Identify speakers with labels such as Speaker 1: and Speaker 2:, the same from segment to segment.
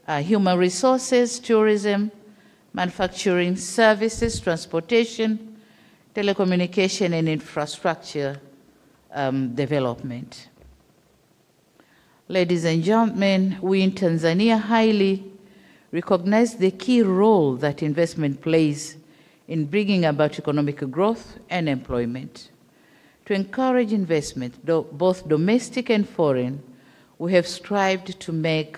Speaker 1: human resources, tourism, manufacturing services, transportation, telecommunication, and infrastructure development. Ladies and gentlemen, we in Tanzania highly recognize the key role that investment plays in bringing about economic growth and employment. To encourage investment, both domestic and foreign, we have strived to make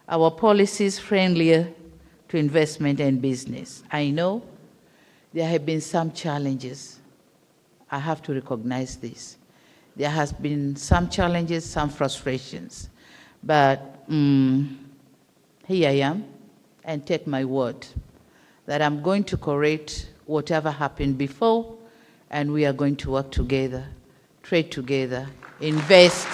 Speaker 1: our policies friendlier to investment and business. I know there have been some challenges. I have to recognize this. There has been some challenges, some frustrations, but here I am, and take my word that I'm going to correct whatever happened before, and we are going to work together, trade together, invest,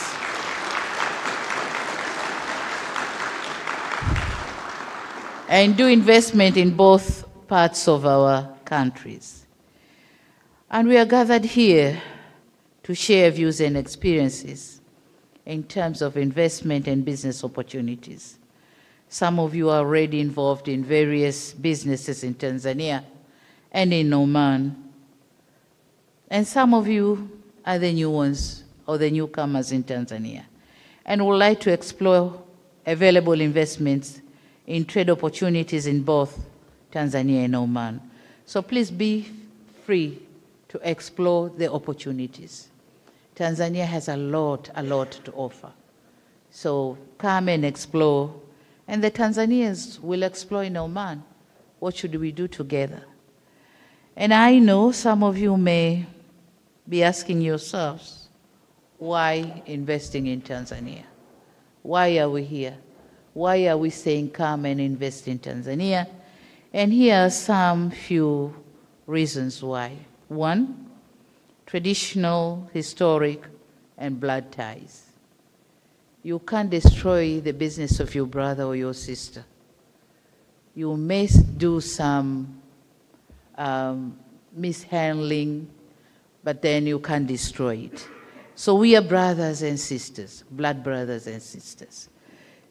Speaker 1: and do investment in both parts of our countries. And we are gathered here to share views and experiences in terms of investment and business opportunities. Some of you are already involved in various businesses in Tanzania and in Oman. And some of you are the new ones or the newcomers in Tanzania and would like to explore available investments in trade opportunities in both Tanzania and Oman. So please be free to explore the opportunities. Tanzania has a lot to offer. So come and explore, and the Tanzanians will explore in Oman. What should we do together? And I know some of you may be asking yourselves, why investing in Tanzania? Why are we here? Why are we saying come and invest in Tanzania? And here are some few reasons why. One, traditional, historic, and blood ties. You can't destroy the business of your brother or your sister. You may do some mishandling, but then you can't destroy it. So we are brothers and sisters, blood brothers and sisters.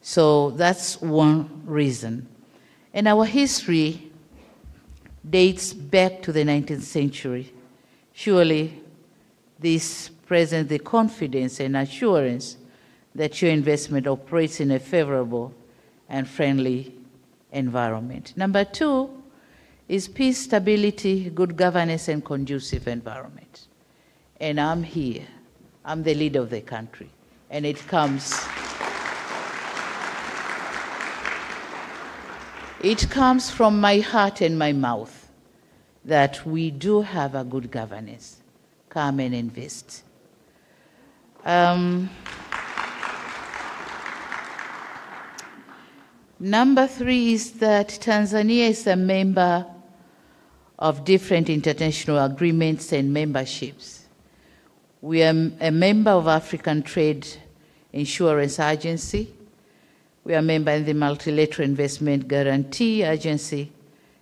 Speaker 1: So that's one reason. And our history dates back to the 19th century. Surely this presents the confidence and assurance that your investment operates in a favorable and friendly environment. Number two is peace, stability, good governance, and conducive environment. And I'm here. I'm the leader of the country. And it comes from my heart and my mouth that we do have a good governance. Come and invest. Number three is that Tanzania is a member of different international agreements and memberships. We are a member of African Trade Insurance Agency. We are a member in the Multilateral Investment Guarantee Agency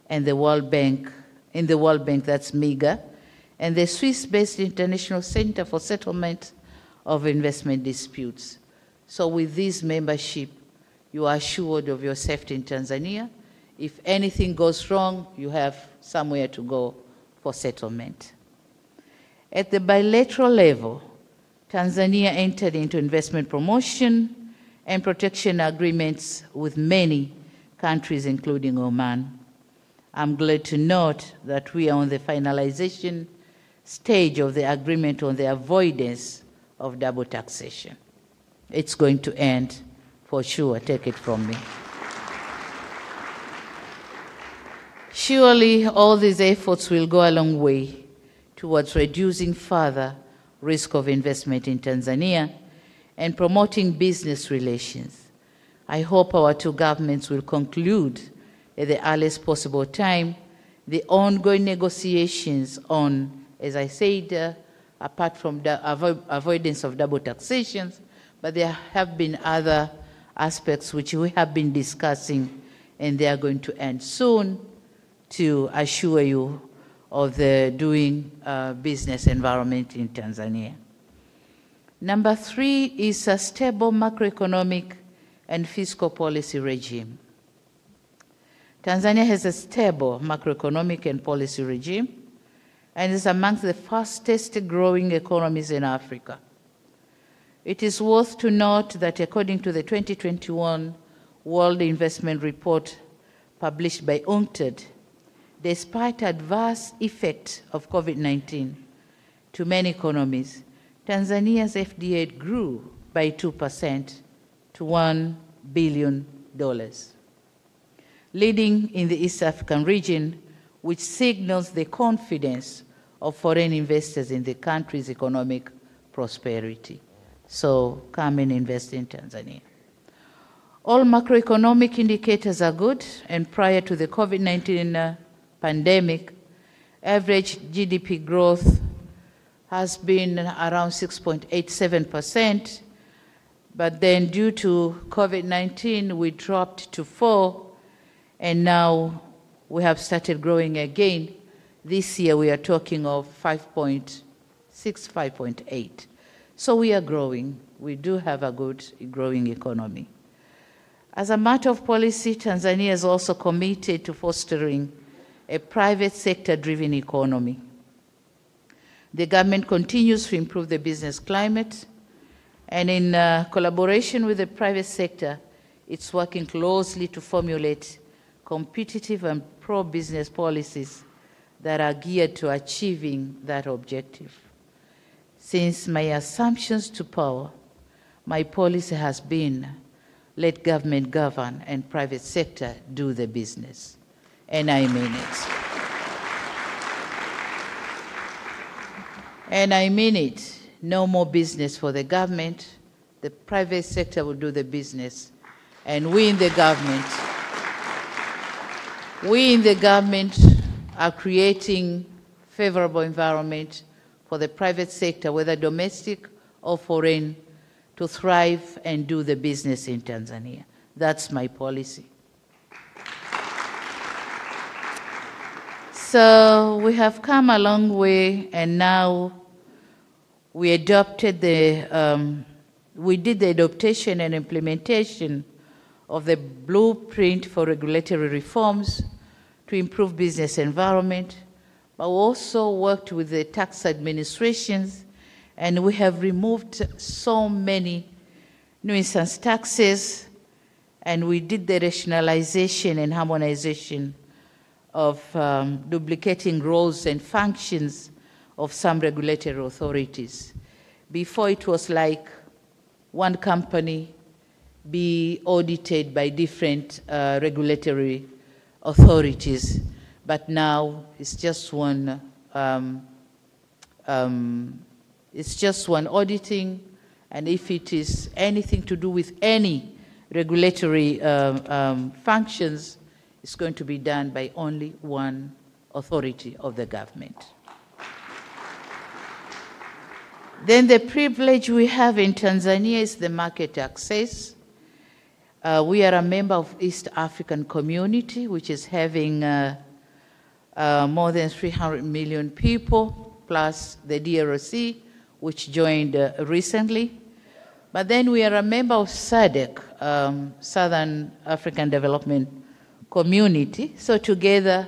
Speaker 1: and the World Bank. In the World Bank, that's MIGA, and the Swiss-based International Center for Settlement of Investment Disputes. So with this membership, you are assured of your safety in Tanzania. If anything goes wrong, you have somewhere to go for settlement. At the bilateral level, Tanzania entered into investment promotion and protection agreements with many countries, including Oman. I'm glad to note that we are on the finalization stage of the agreement on the avoidance of double taxation. It's going to end for sure, take it from me. Surely all these efforts will go a long way towards reducing further risk of investment in Tanzania and promoting business relations. I hope our two governments will conclude at the earliest possible time the ongoing negotiations on, as I said, apart from the avoidance of double taxations, but there have been other aspects which we have been discussing, and they are going to end soon, to assure you of the doing business environment in Tanzania. Number three is a stable macroeconomic and fiscal policy regime. Tanzania has a stable macroeconomic and policy regime and is amongst the fastest growing economies in Africa. It is worth to note that according to the 2021 World Investment Report published by UNCTAD, despite adverse effects of COVID-19 to many economies, Tanzania's FDI grew by 2% to $1 billion, leading in the East African region, which signals the confidence of foreign investors in the country's economic prosperity. So come and invest in Tanzania. All macroeconomic indicators are good, and prior to the COVID-19 pandemic, average GDP growth has been around 6.87%, but then due to COVID-19, we dropped to 4%, and now we have started growing again. This year we are talking of 5.6, 5.8. So we are growing. We do have a good growing economy. As a matter of policy, Tanzania is also committed to fostering a private sector-driven economy. The government continues to improve the business climate, and in collaboration with the private sector, it's working closely to formulate competitive and pro-business policies that are geared to achieving that objective. Since my assumptions to power, my policy has been let government govern and private sector do the business. And I mean it. And I mean it. No more business for the government. The private sector will do the business. And we in the government are creating favorable environment for the private sector, whether domestic or foreign, to thrive and do the business in Tanzania. That's my policy. So we have come a long way, and now we adopted we did the adaptation and implementation of the blueprint for regulatory reforms to improve business environment, but we also worked with the tax administrations, and we have removed so many nuisance taxes, and we did the rationalization and harmonization of duplicating roles and functions of some regulatory authorities. Before, it was like one company be audited by different regulatory authorities, but now it's just one auditing, and if it is anything to do with any regulatory functions, it's going to be done by only one authority of the government. Then the privilege we have in Tanzania is the market access. We are a member of East African Community, which is having more than 300 million people, plus the DRC, which joined recently. But then we are a member of SADC, Southern African Development Community. So together,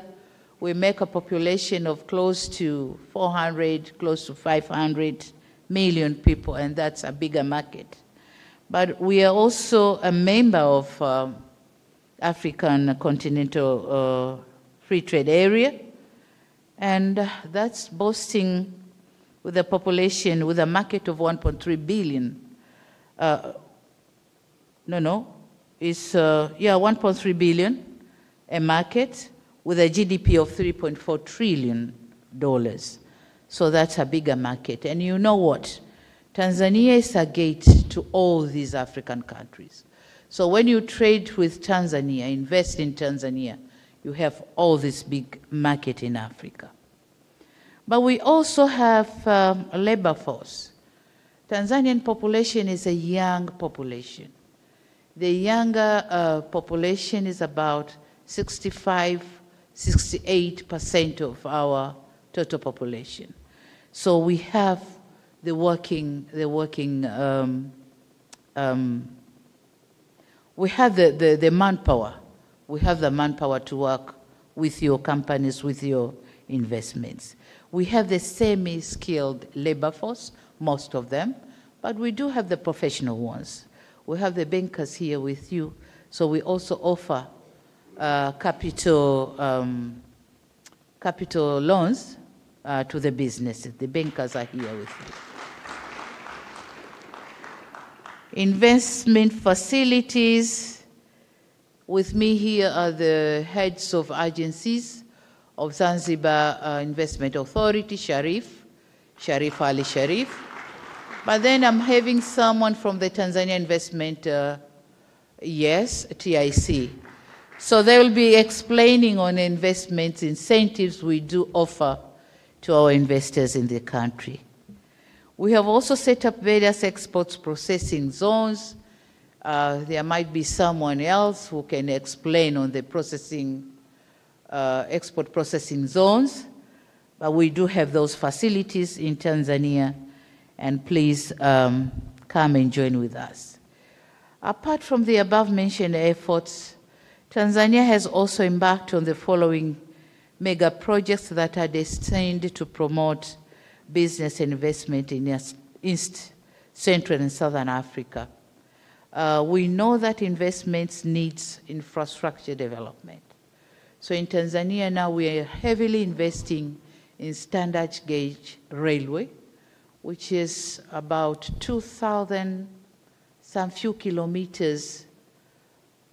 Speaker 1: we make a population of close to 400, close to 500 million people, and that's a bigger market. But we are also a member of African Continental Free Trade Area, and that's boasting with a population, with a market of 1.3 billion. It's 1.3 billion, a market with a GDP of $3.4 trillion. So that's a bigger market. And you know what? Tanzania is a gate to all these African countries. So when you trade with Tanzania, invest in Tanzania, you have all this big market in Africa. But we also have a labor force. Tanzanian population is a young population. The younger population is about 68% of our total population. So we have We have the manpower. We have the manpower to work with your companies, with your investments. We have the semi-skilled labor force, most of them, but we do have the professional ones. We have the bankers here with you, so we also offer capital loans to the businesses. The bankers are here with you. Investment facilities. With me here are the heads of agencies of Zanzibar Investment Authority, Sharif Ali Sharif. But then I'm having someone from the Tanzania Investment, TIC. So they will be explaining on investment incentives we do offer to our investors in the country. We have also set up various exports processing zones. There might be someone else who can explain on the export processing zones, but we do have those facilities in Tanzania, and please come and join with us. Apart from the above-mentioned efforts, Tanzania has also embarked on the following mega projects that are destined to promote business and investment in East, Central, and Southern Africa. We know that investments needs infrastructure development. So in Tanzania now we are heavily investing in standard gauge railway, which is about 2,000 some few kilometers,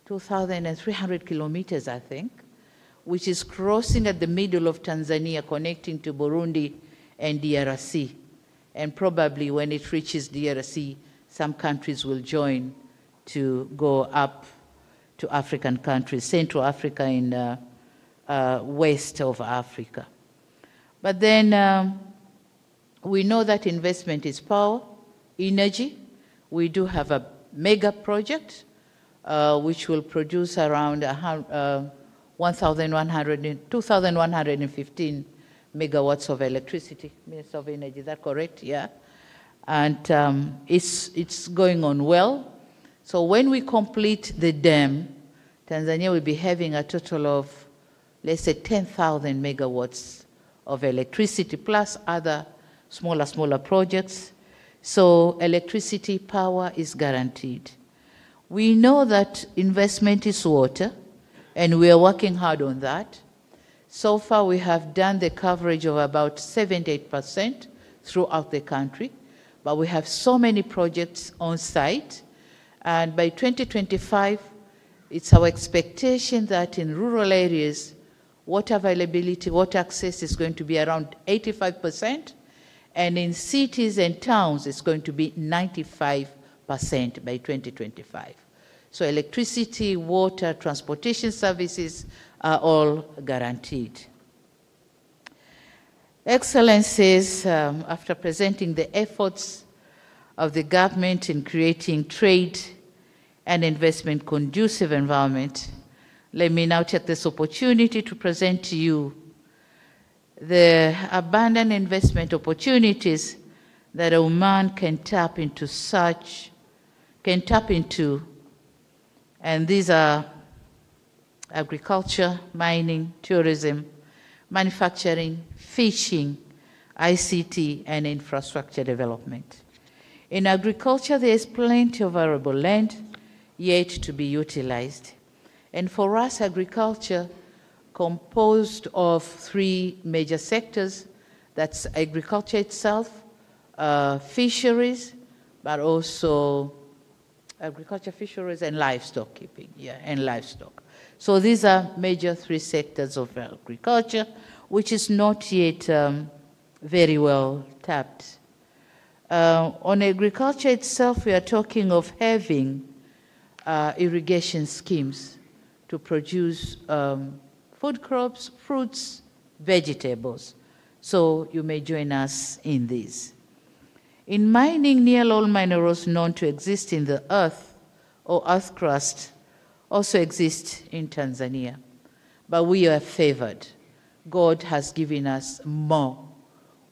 Speaker 1: 2,300 kilometers, I think, which is crossing at the middle of Tanzania, connecting to Burundi and DRC. And probably when it reaches DRC, some countries will join to go up to African countries, Central Africa and west of Africa. But then we know that investment is power, energy. We do have a mega project which will produce around 2,115 megawatts of electricity. Minister of Energy, is that correct? Yeah. And it's going on well. So when we complete the dam, Tanzania will be having a total of, let's say, 10,000 megawatts of electricity, plus other smaller projects. So electricity power is guaranteed. We know that investment is water, and we are working hard on that. So far, we have done the coverage of about 78% throughout the country, but we have so many projects on site. And by 2025, it's our expectation that in rural areas, water availability, water access is going to be around 85%, and in cities and towns, it's going to be 95% by 2025. So electricity, water, transportation services are all guaranteed. Excellencies, after presenting the efforts of the government in creating trade and investment conducive environment, let me now take this opportunity to present to you the abundant investment opportunities that Oman can tap into, and these are agriculture, mining, tourism, manufacturing, fishing, ICT, and infrastructure development. In agriculture, there is plenty of arable land yet to be utilized. And for us, agriculture composed of three major sectors. That's agriculture itself, fisheries, but also agriculture, fisheries, and livestock keeping, and livestock. So these are major three sectors of agriculture, which is not yet very well tapped. On agriculture itself, we are talking of having irrigation schemes to produce food crops, fruits, vegetables. So you may join us in these. In mining, nearly all minerals known to exist in the earth or earth crust also exist in Tanzania. But we are favored. God has given us more.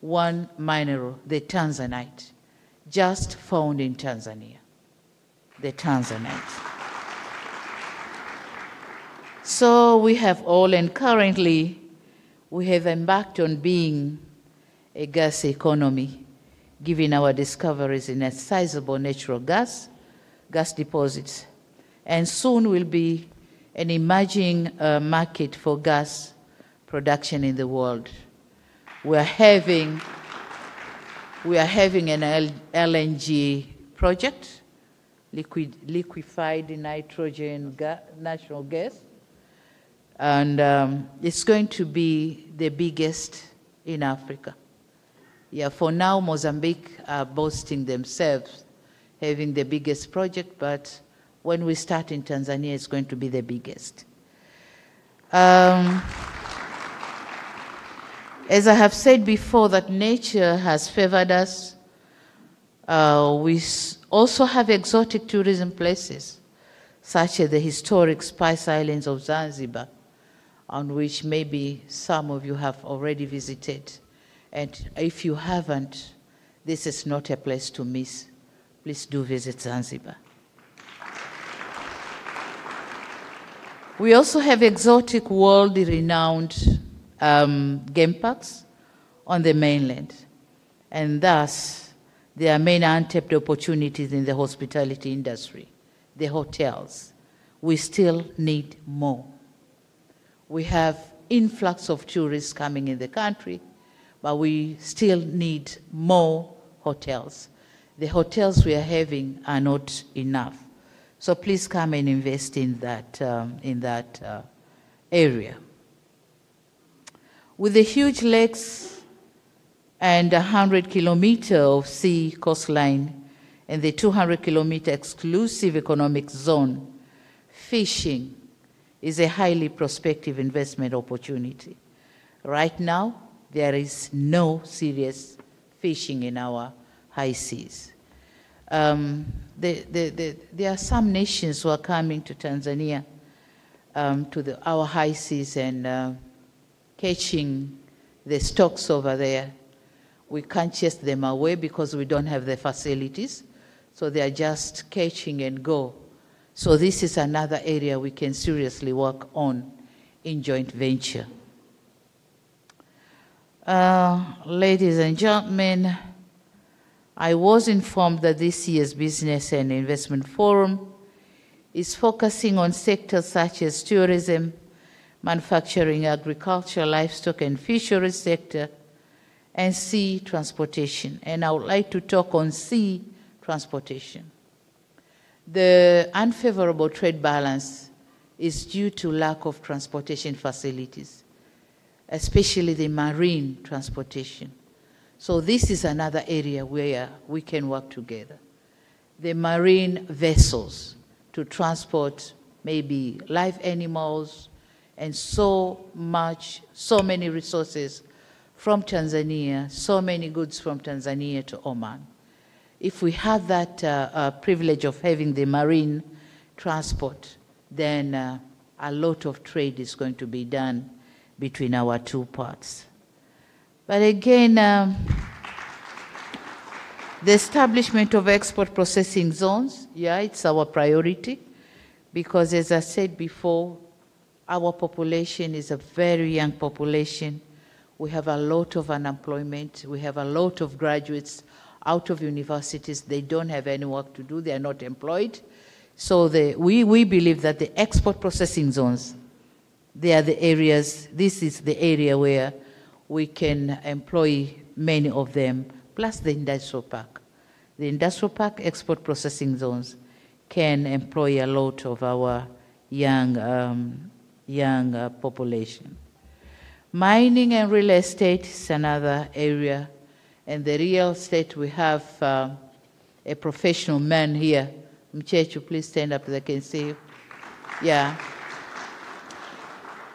Speaker 1: One mineral, the Tanzanite, just found in Tanzania. The Tanzanite. So we have all, and currently we have embarked on being a gas economy, given our discoveries in a sizable natural gas deposits, and soon will be an emerging market for gas production in the world. We are having an LNG project, liquefied nitrogen natural gas, and it's going to be the biggest in Africa. Yeah, for now, Mozambique are boasting themselves having the biggest project, but when we start in Tanzania, it's going to be the biggest. As I have said before, that nature has favored us. We also have exotic tourism places, such as the historic Spice Islands of Zanzibar, on which maybe some of you have already visited. And if you haven't, this is not a place to miss. Please do visit Zanzibar. We also have exotic, world-renowned game parks on the mainland. And thus, there are many untapped opportunities in the hospitality industry, the hotels. We still need more. We have influx of tourists coming in the country, but we still need more hotels. The hotels we are having are not enough. So please come and invest in that area. With the huge lakes and 100-kilometer of sea coastline and the 200-kilometer exclusive economic zone, fishing is a highly prospective investment opportunity. Right now, there is no serious fishing in our high seas. There are some nations who are coming to Tanzania, to our high seas and catching the stocks over there. We can't chase them away because we don't have the facilities. So they are just catching and go. So this is another area we can seriously work on in joint venture. Ladies and gentlemen, I was informed that this year's Business and Investment Forum is focusing on sectors such as tourism, manufacturing, agriculture, livestock and fisheries sector, and sea transportation. And I would like to talk on sea transportation. The unfavorable trade balance is due to lack of transportation facilities, especially the marine transportation. So this is another area where we can work together. The marine vessels to transport maybe live animals and so many resources from Tanzania, so many goods from Tanzania to Oman. If we have that privilege of having the marine transport, then a lot of trade is going to be done between our two parts. But again, the establishment of export processing zones, yeah, it's our priority, because as I said before, our population is a very young population. We have a lot of unemployment. We have a lot of graduates out of universities. They don't have any work to do. They are not employed. So we believe that the export processing zones, they are the areas, this is the area where we can employ many of them, plus the industrial park. The industrial park export processing zones can employ a lot of our young population. Mining and real estate is another area. And the real estate, we have a professional man here. Mchechu, please stand up so I can see you. Yeah.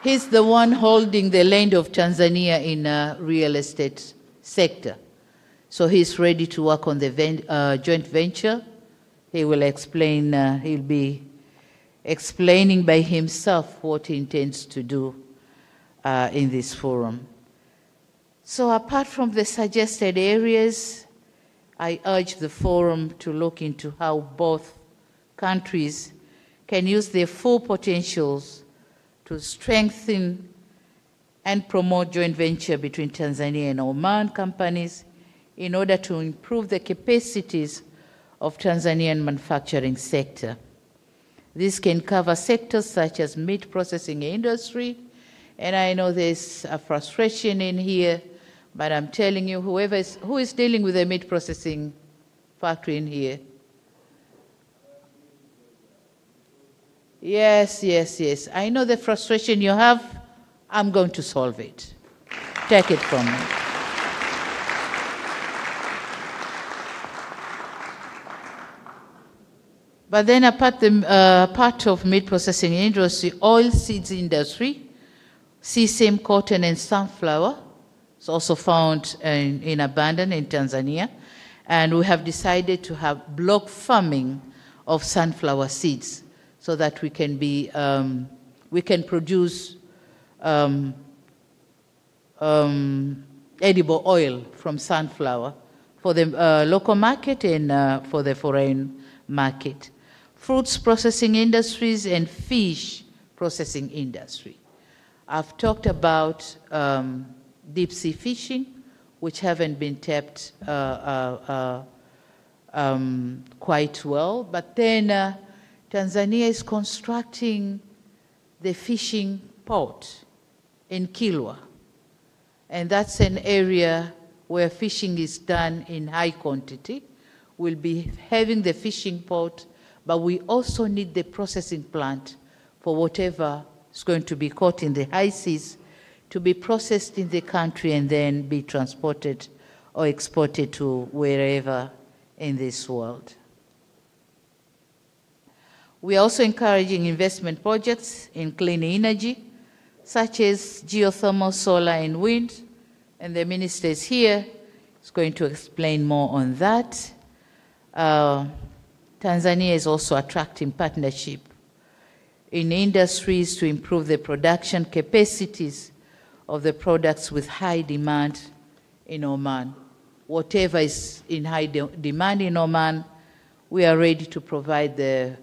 Speaker 1: He's the one holding the land of Tanzania in real estate sector. So he's ready to work on the joint venture. He will explain, he'll be explaining by himself what he intends to do in this forum. So apart from the suggested areas, I urge the forum to look into how both countries can use their full potentials to to strengthen and promote joint venture between Tanzania and Oman companies in order to improve the capacities of Tanzanian manufacturing sector. This can cover sectors such as meat processing industry, and I know there's a frustration in here, but I'm telling you, who is dealing with the meat processing factory in here? Yes, yes, yes. I know the frustration you have. I'm going to solve it. Take it from me. But then part of meat processing industry, oil seeds industry, sesame, cotton, and sunflower is also found in abundance in Tanzania. And we have decided to have block farming of sunflower seeds so that we can produce edible oil from sunflower for the local market and for the foreign market. Fruits processing industries and fish processing industry. I've talked about deep sea fishing, which haven't been tapped quite well, but then Tanzania is constructing the fishing port in Kilwa, and that's an area where fishing is done in high quantity. We'll be having the fishing port, but we also need the processing plant for whatever is going to be caught in the high seas to be processed in the country and then be transported or exported to wherever in this world. We are also encouraging investment projects in clean energy, such as geothermal, solar, and wind, and the minister is here. He's going to explain more on that. Tanzania is also attracting partnership in industries to improve the production capacities of the products with high demand in Oman. Whatever is in high demand in Oman, we are ready to provide the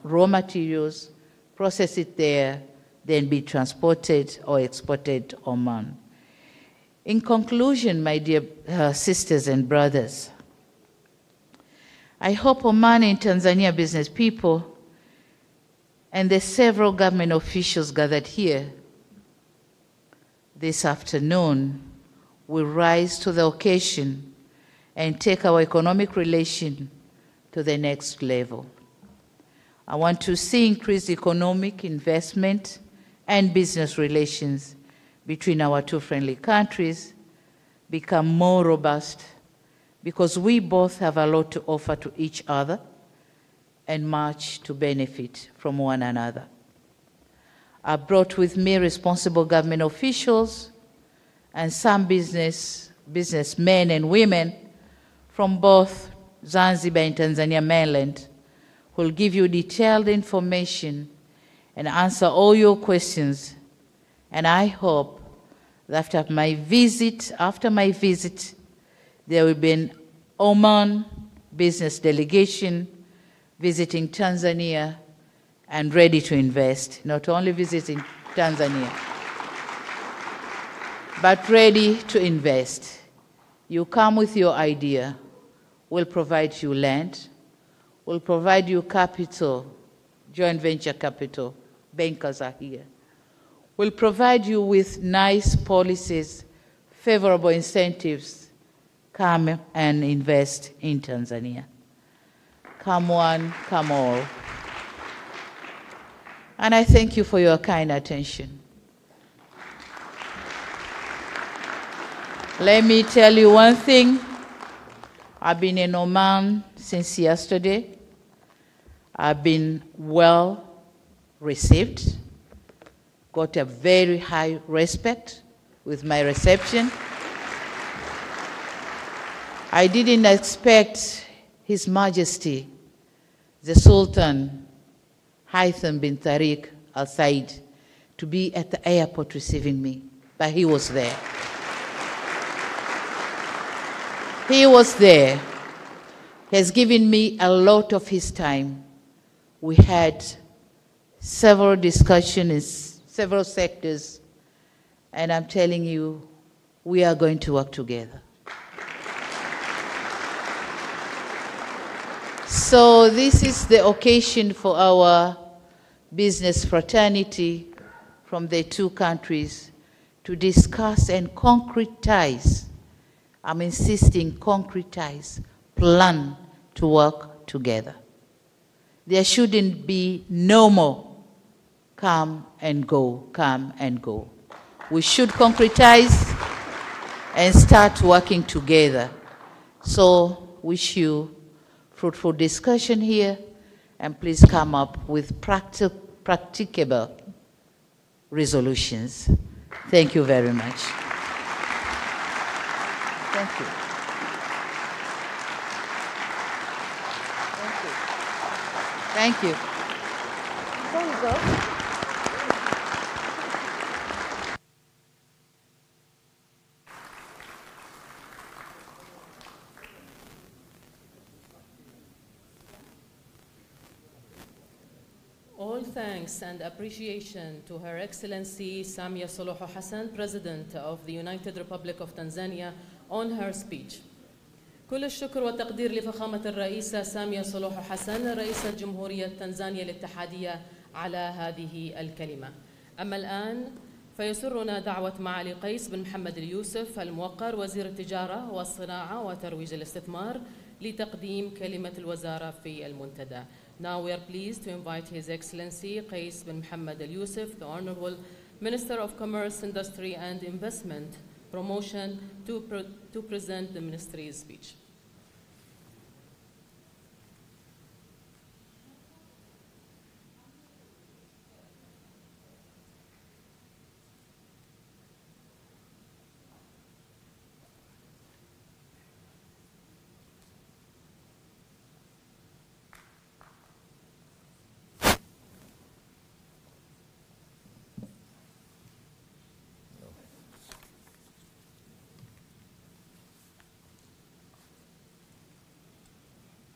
Speaker 1: raw materials, process it there, then be transported or exported to Oman. In conclusion, my dear sisters and brothers, I hope Oman and Tanzania business people and the several government officials gathered here this afternoon will rise to the occasion and take our economic relation to the next level. I want to see increased economic investment and business relations between our two friendly countries become more robust, because we both have a lot to offer to each other and much to benefit from one another. I brought with me responsible government officials and some businessmen and women from both Zanzibar and Tanzania mainland who will give you detailed information and answer all your questions. And I hope that after my visit, there will be an Oman business delegation visiting Tanzania and ready to invest, not only visiting Tanzania, but ready to invest. You come with your idea, we'll provide you land, we'll provide you capital, joint venture capital, bankers are here. We'll provide you with nice policies, favorable incentives. Come and invest in Tanzania. Come one, come all. And I thank you for your kind attention. Let me tell you one thing. I've been in Oman since yesterday. I've been well received, got a very high respect with my reception. I didn't expect His Majesty, the Sultan Haitham bin Tariq Al Said, to be at the airport receiving me, but he was there. He was there. He has given me a lot of his time. We had several discussions, several sectors, and I'm telling you, we are going to work together. So this is the occasion for our business fraternity from the two countries to discuss and concretize, I'm insisting concretize, plan to work together. There shouldn't be no more come and go, come and go. We should concretize and start working together. So wish you fruitful discussion here, and please come up with practicable resolutions. Thank you very much. Thank you. Thank you. Before you go,
Speaker 2: all thanks and appreciation to Her Excellency Samia Suluhu Hassan, President of the United Republic of Tanzania, on her speech. كل الشكر والتقدير لفخامة الرئيسة سامية صلوح حسن رئيسة جمهورية تنزانيا الاتحادية على هذه الكلمة. أما الآن فيسرنا دعوة معالي قيس بن محمد اليوسف الموقر وزير التجارة والصناعة وترويج الاستثمار لتقديم كلمة الوزارة في المنتدى. Now we are pleased to invite His Excellency Qais bin Mohammed Al Yusuf, the Honorable Minister of Commerce, Industry and Investment Promotion, to present the Ministry's speech.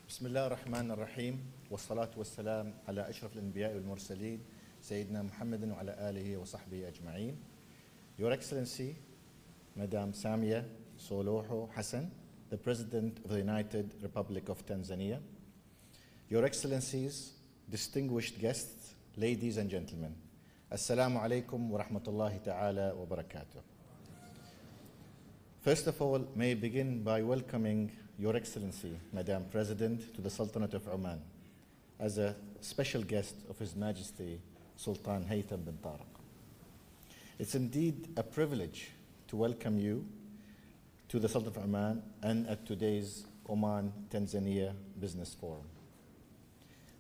Speaker 3: بسم الله الرحمن الرحيم والصلاة والسلام على أشرف الأنبياء والمرسلين سيدنا محمد وعلى آله وصحبه أجمعين. Your Excellency, Madam Samia Suluhu Hassan, the President of the United Republic of Tanzania, Your Excellencies, distinguished guests, ladies and gentlemen, Assalamu alaikum wa rahmatullahi ta'ala wa barakatuh. First of all, may I begin by welcoming Your Excellency, Madam President, to the Sultanate of Oman as a special guest of His Majesty Sultan Haytham bin Tariq. It's indeed a privilege to welcome you to the Sultanate of Oman and at today's Oman-Tanzania Business Forum.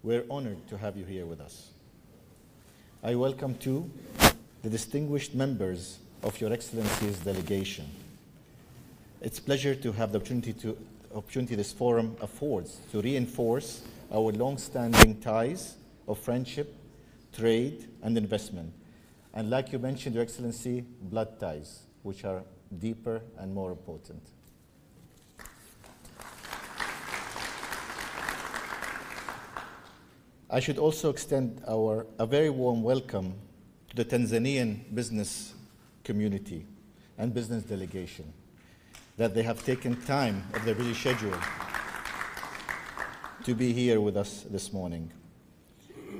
Speaker 3: We're honored to have you here with us. I welcome too the distinguished members of Your Excellency's delegation. It's a pleasure to have the opportunity this forum affords to reinforce our long-standing ties of friendship, trade, and investment. And like you mentioned, Your Excellency, blood ties, which are deeper and more important. I should also extend a very warm welcome to the Tanzanian business community and business delegation, that they have taken time of their busy schedule to be here with us this morning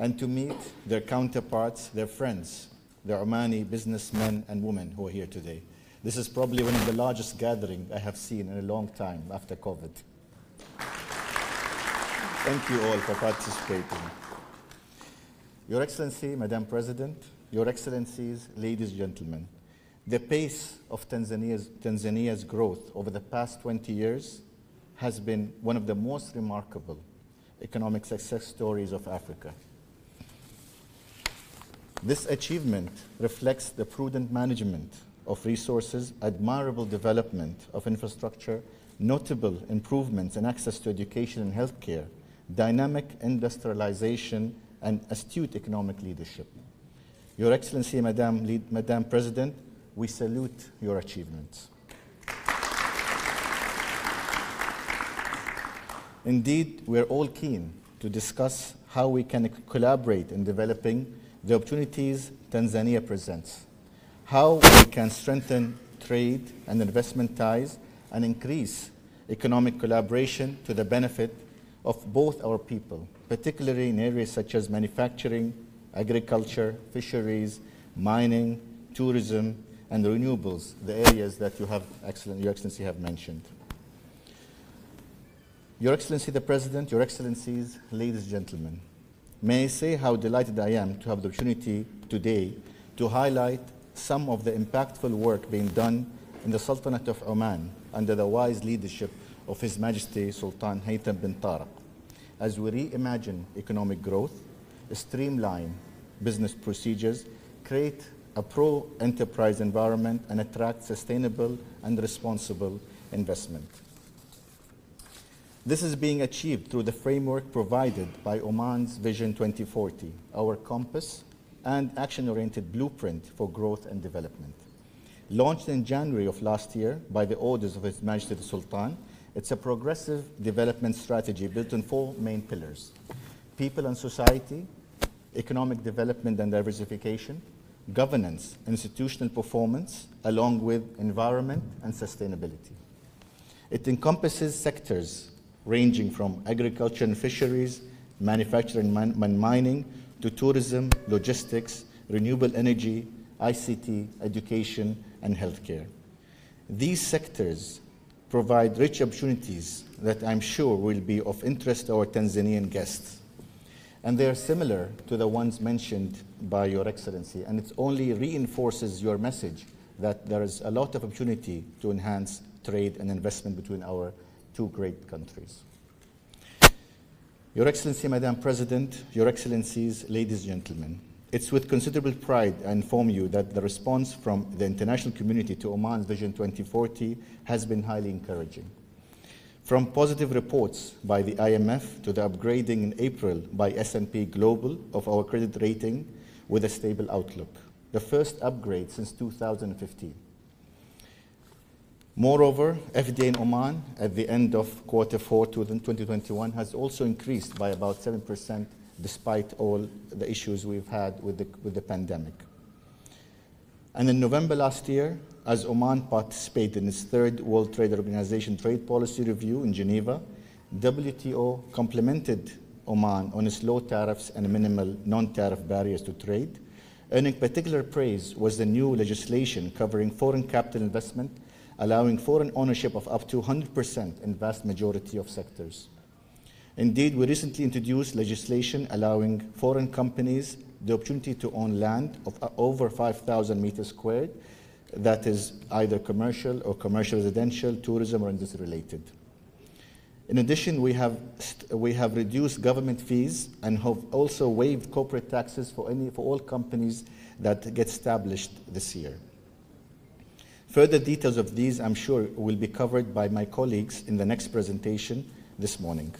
Speaker 3: and to meet their counterparts, their friends, the Omani businessmen and women who are here today. This is probably one of the largest gatherings I have seen in a long time after COVID. Thank you all for participating. Your Excellency, Madam President, Your Excellencies, ladies and gentlemen, the pace of Tanzania's growth over the past 20 years has been one of the most remarkable economic success stories of Africa. This achievement reflects the prudent management of resources, admirable development of infrastructure, notable improvements in access to education and healthcare, dynamic industrialization, and astute economic leadership. Your Excellency, Madam President, we salute your achievements. Indeed, we're all keen to discuss how we can collaborate in developing the opportunities Tanzania presents, how we can strengthen trade and investment ties and increase economic collaboration to the benefit of both our people, particularly in areas such as manufacturing, agriculture, fisheries, mining, tourism, and renewables, the areas that Your Excellency have mentioned. Your Excellency the President, Your Excellencies, ladies and gentlemen, may I say how delighted I am to have the opportunity today to highlight some of the impactful work being done in the Sultanate of Oman under the wise leadership of His Majesty Sultan Haytham bin Tariq, as we reimagine economic growth, streamline business procedures, create a pro-enterprise environment, and attract sustainable and responsible investment. This is being achieved through the framework provided by Oman's Vision 2040, our compass and action-oriented blueprint for growth and development. Launched in January of last year by the orders of His Majesty the Sultan, it's a progressive development strategy built on 4 main pillars: people and society, economic development and diversification, governance, institutional performance, along with environment and sustainability. It encompasses sectors ranging from agriculture and fisheries, manufacturing and mining, to tourism, logistics, renewable energy, ICT, education, and healthcare. These sectors provide rich opportunities that I'm sure will be of interest to our Tanzanian guests. And they are similar to the ones mentioned by Your Excellency, and it only reinforces your message that there is a lot of opportunity to enhance trade and investment between our 2 great countries. Your Excellency, Madam President, Your Excellencies, ladies and gentlemen, it's with considerable pride I inform you that the response from the international community to Oman's Vision 2040 has been highly encouraging. From positive reports by the IMF to the upgrading in April by S&P Global of our credit rating with a stable outlook, the first upgrade since 2015. Moreover, FDI in Oman at the end of Q4 2021 has also increased by about 7% despite all the issues we've had with the pandemic. And in November last year, as Oman participated in its 3rd World Trade Organization Trade Policy Review in Geneva, WTO complimented Oman on its low tariffs and minimal non-tariff barriers to trade. Earning particular praise was the new legislation covering foreign capital investment, allowing foreign ownership of up to 100% in vast majority of sectors. Indeed, we recently introduced legislation allowing foreign companies the opportunity to own land of over 5,000 meters squared that is either commercial or commercial residential, tourism, or industry related. In addition, we have reduced government fees and have also waived corporate taxes for all companies that get established this year. Further details of these, I'm sure, will be covered by my colleagues in the next presentation this morning.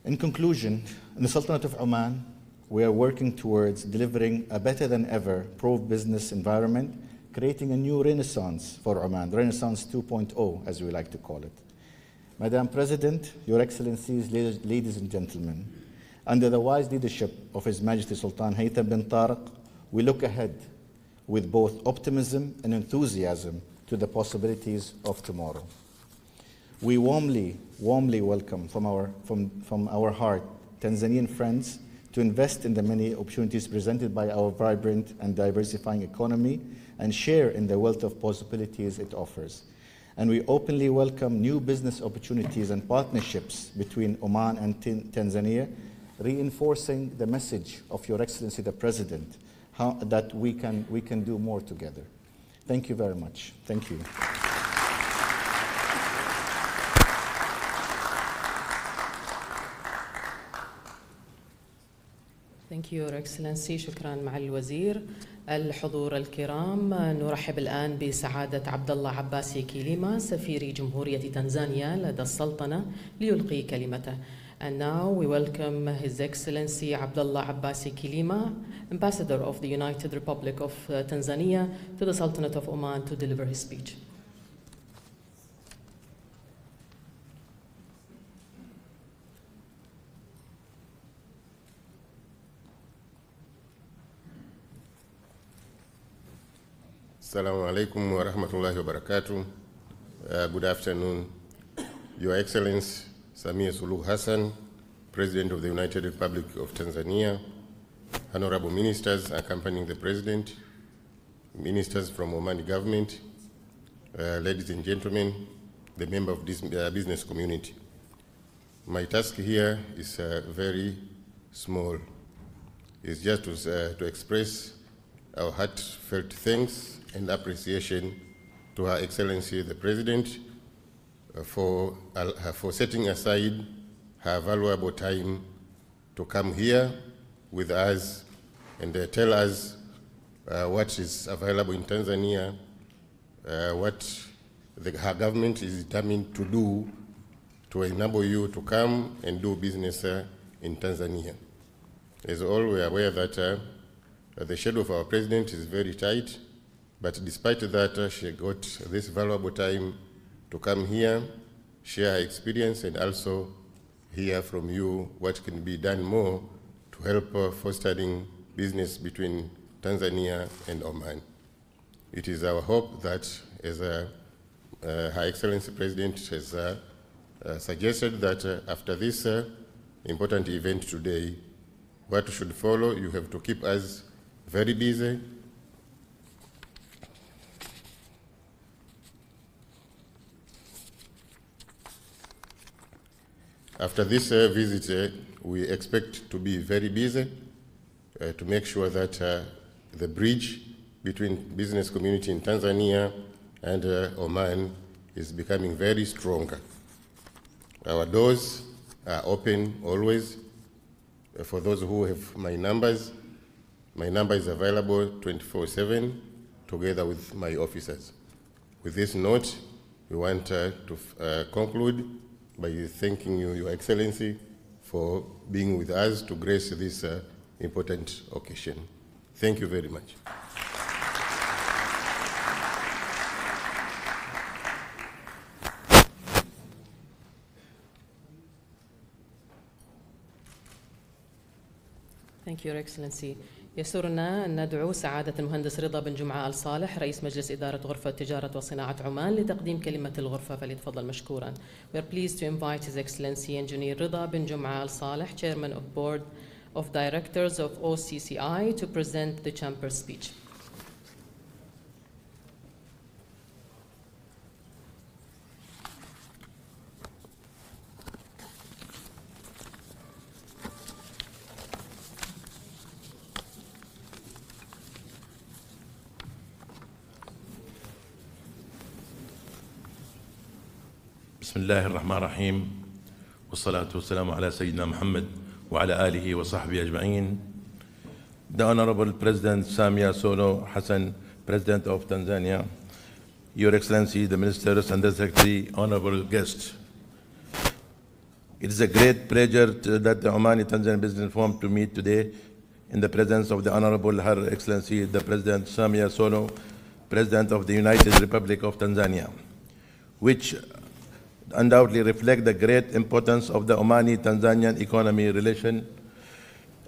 Speaker 3: In conclusion, in the Sultanate of Oman, we are working towards delivering a better than ever pro-business environment, creating a new renaissance for Oman, Renaissance 2.0, as we like to call it. Madam President, Your Excellencies, ladies and gentlemen, under the wise leadership of His Majesty Sultan Haytham bin Tariq, we look ahead with both optimism and enthusiasm to the possibilities of tomorrow. We warmly welcome from our heart Tanzanian friends to invest in the many opportunities presented by our vibrant and diversifying economy and share in the wealth of possibilities it offers. And we openly welcome new business opportunities and partnerships between Oman and Tanzania, reinforcing the message of Your Excellency the President, that we can do more together. Thank you very much. Thank you.
Speaker 2: Thank you, Your Excellency. شكرا معالي الوزير. الحضور الكرام، نرحب الآن بسعادة عبد الله عباسي كيليما سفير جمهورية تنزانيا لدى السلطنة ليلقي كلمته. And now we welcome His Excellency Abdullah Abbasi Kilima, Ambassador of the United Republic of Tanzania to the Sultanate of Oman, to deliver his speech.
Speaker 4: Assalamu alaikum wa rahmatullahi wa barakatuh. Good afternoon. Your Excellency Samia Suluhu Hassan, President of the United Republic of Tanzania, honorable ministers accompanying the President, ministers from Omani government, ladies and gentlemen, the member of this business community. My task here is very small. It's just to express our heartfelt thanks and appreciation to Her Excellency the President for setting aside her valuable time to come here with us and tell us what is available in Tanzania, what her government is determined to do to enable you to come and do business in Tanzania. As all, we are aware that the schedule of our president is very tight, but despite that, she got this valuable time to come here, share her experience, and also hear from you what can be done more to help fostering business between Tanzania and Oman. It is our hope that, as Her Excellency President has suggested, that after this important event today, what should follow, you have to keep us very busy. After this visit, we expect to be very busy to make sure that the bridge between business community in Tanzania and Oman is becoming very stronger. Our doors are open always. For those who have my number is available 24/7 together with my officers. With this note, we want to conclude by thanking you, Your Excellency, for being with us to grace this important occasion. Thank you very much.
Speaker 2: Thank you, Your Excellency. يسرنا أن ندعو سعادة المهندس رضا بن جمعة آل صالح رئيس مجلس إدارة غرفة تجارة وصناعة عمان لتقديم كلمة الغرفة فليتفضل مشكورا. We are pleased to invite His Excellency Engineer Rida bin Jum'a Al Saleh, Chairman of Board of Directors of OCCI, to present the chamber speech.
Speaker 5: بسم الله الرحمن الرحيم والصلاة والسلام على سيدنا محمد وعلى آله وصحبه أجمعين. The Honorable President Samia Suluhu Hassan, President of Tanzania, Your Excellency, the Ministers and the Secretary, honorable guests. It is a great pleasure that the Omani Tanzanian Business Forum to meet today in the presence of the Honorable Her Excellency, the President Samia Suluhu, President of the United Republic of Tanzania, which undoubtedly reflect the great importance of the Omani-Tanzanian economy relation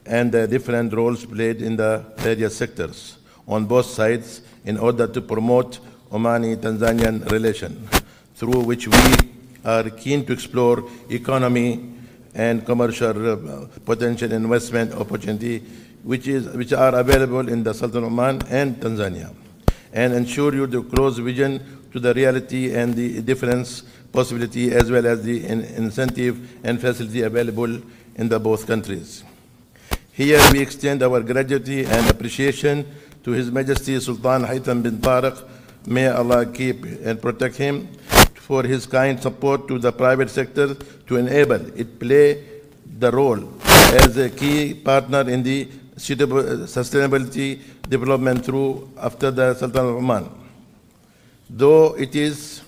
Speaker 5: and the different roles played in the various sectors on both sides in order to promote Omani-Tanzanian relation, through which we are keen to explore economy and commercial potential investment opportunity which are available in the Sultan of Oman and Tanzania, and ensure you the close vision to the reality and the difference possibility as well as the incentive and facility available in the both countries. Here we extend our gratitude and appreciation to His Majesty Sultan Haytham bin Tariq. May Allah keep and protect him, for his kind support to the private sector to enable it play the role as a key partner in the sustainability development through after the Sultan of Oman. Though it is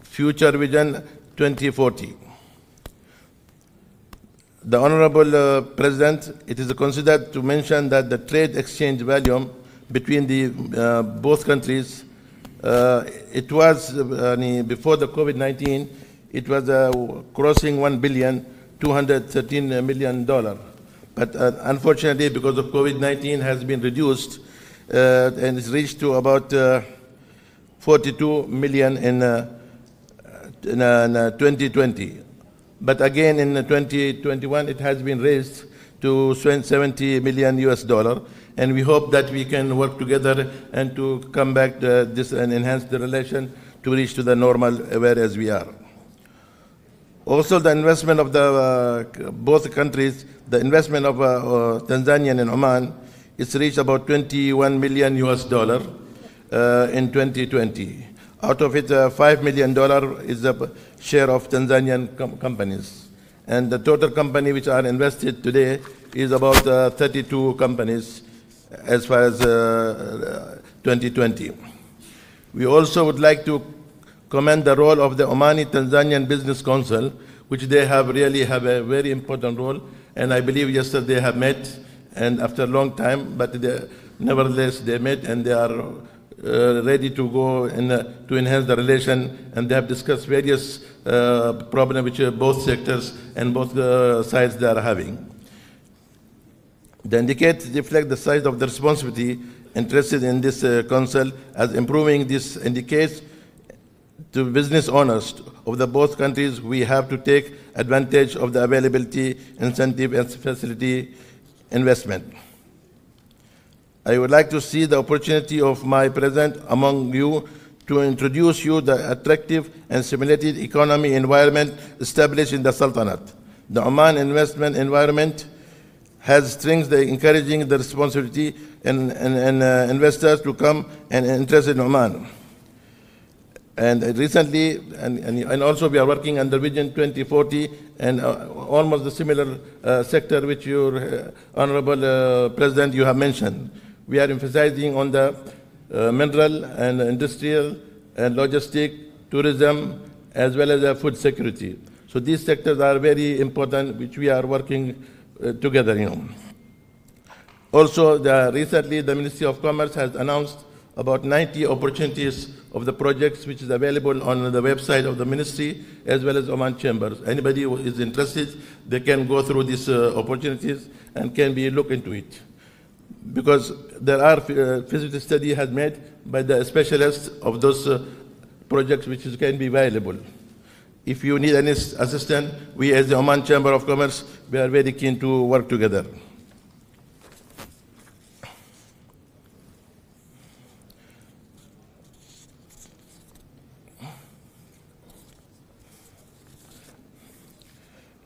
Speaker 5: Future Vision 2040. The Honorable President, it is considered to mention that the trade exchange volume between the both countries, it was before the COVID-19, it was crossing $1,213 million. But unfortunately, because of COVID-19, has been reduced and it's reached to about 42 million in 2020. But again, in 2021, it has been raised to 70 million US dollar. And we hope that we can work together and to come back to this and enhance the relation to reach to the normal where as we are. Also, the investment of the both countries, the investment of Tanzania and Oman, it's reached about 21 million US dollar in 2020. Out of it, $5 million is the share of Tanzanian companies. And the total company which are invested today is about 32 companies as far as 2020. We also would like to commend the role of the Omani Tanzanian Business Council, which they really have a very important role. And I believe yesterday they have met, and after a long time, but nevertheless they met and they are ready to go to enhance the relation, and they have discussed various problems which both sectors and both sides they are having. The indicates reflect the size of the responsibility entrusted in this council, as improving this indicates to business owners of the both countries we have to take advantage of the availability, incentive, and facility investment. I would like to see the opportunity of my presence among you to introduce you the attractive and stimulating economy environment established in the Sultanate. The Oman investment environment has strengths encouraging the responsibility and investors to come and interest in Oman. And recently, and also we are working under Vision 2040 and almost the similar sector which your Honorable President you have mentioned. We are emphasizing on the mineral and industrial and logistic, tourism, as well as food security. So these sectors are very important, which we are working together. Also, recently the Ministry of Commerce has announced about 90 opportunities of the projects which is available on the website of the ministry as well as Oman Chambers. Anybody who is interested, they can go through these opportunities and can look into it. Because there are feasibility study has made by the specialists of those projects which can be available. If you need any assistance, we as the Oman Chamber of Commerce, we are very keen to work together.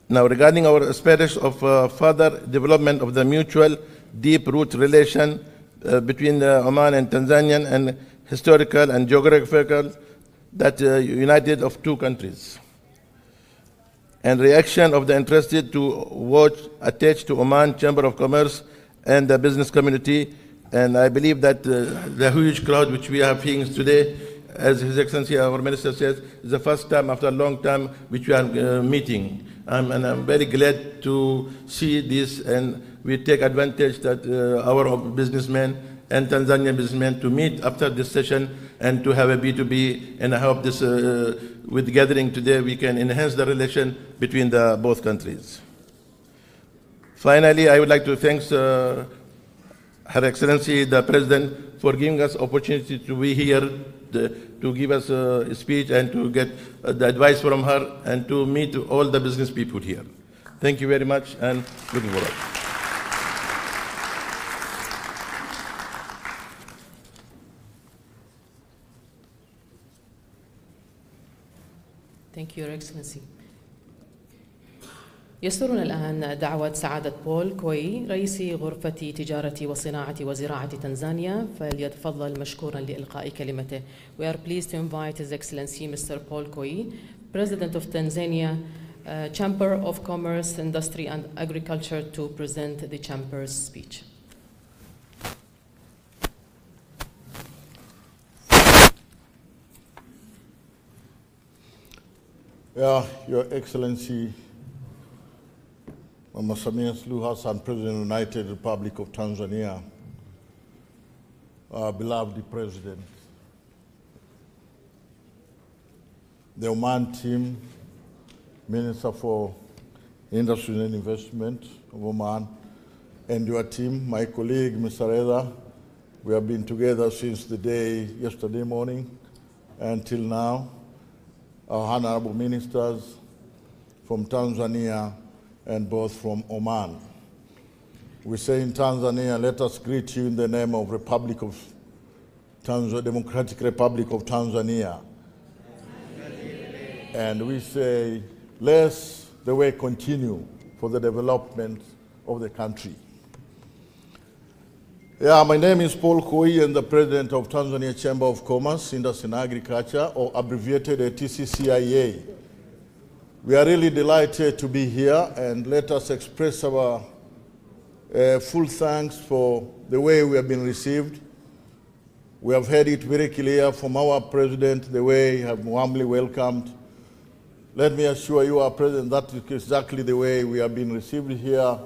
Speaker 5: Now, regarding our aspirations of further development of the mutual deep-root relation between Oman and Tanzania and historical and geographical that united of two countries. And reaction of the interested to watch attached to Oman Chamber of Commerce and the business community. And I believe that the huge crowd which we are seeing today, as His Excellency our Minister says, is the first time after a long time which we are meeting. And I'm very glad to see this, and we take advantage that our businessmen and Tanzanian businessmen to meet after this session and to have a B2B, and I hope this, with gathering today, we can enhance the relation between the both countries. Finally, I would like to thank Her Excellency the President for giving us opportunity to be here, to give us a speech and to get the advice from her and to meet all the business people here. Thank you very much, and looking forward.
Speaker 2: Thank you, Your Excellency. يسرنا الآن دعوة سعادة بول كوي رئيس غرفة تجارة وصناعة وزراعة تنزانيا فليتفضل مشكورا لإلقاء كلمته. We are pleased to invite His Excellency Mr. Paul Koi, President of Tanzania Chamber of Commerce, Industry and Agriculture, to present the Chamber's speech.
Speaker 6: Your Excellency, Rais Samia Suluhu Hassan, President of the United Republic of Tanzania, beloved President, the Oman team, Minister for Industry and Investment of Oman, and your team, my colleague, Mr. Reza. We have been together since the day yesterday morning until now. Our honorable ministers from Tanzania and both from Oman. We say in Tanzania, let us greet you in the name of Democratic Republic of Tanzania. And we say, let the way continue for the development of the country. Yeah, my name is Paul Koi, and the president of Tanzania Chamber of Commerce, Industry and Agriculture, or abbreviated TCCIA. We are really delighted to be here, and let us express our full thanks for the way we have been received. We have heard it very clear from our president, the way he has warmly welcomed. Let me assure you, our president, that is exactly the way we have been received here